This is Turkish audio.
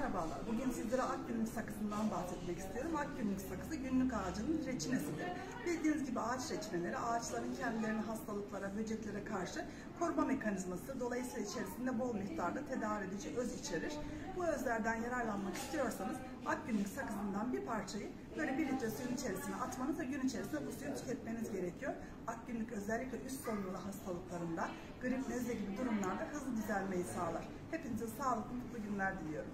Merhabalar. Bugün sizlere Akgünlük sakızından bahsetmek istiyorum. Akgünlük sakızı günlük ağacının reçinesidir. Bildiğiniz gibi ağaç reçineleri ağaçların kendilerini hastalıklara, böceklere karşı koruma mekanizması. Dolayısıyla içerisinde bol miktarda tedavi edici öz içerir. Bu özlerden yararlanmak istiyorsanız Akgünlük sakızından bir parçayı böyle 1 litre suyun içerisine atmanız ve gün içerisinde bu suyu tüketmeniz gerekiyor. Akgünlük özellikle üst solunumlu hastalıklarında, grip, nezle gibi durumlarda hızlı düzelmeyi sağlar. Hepinize sağlıklı, mutlu günler diliyorum.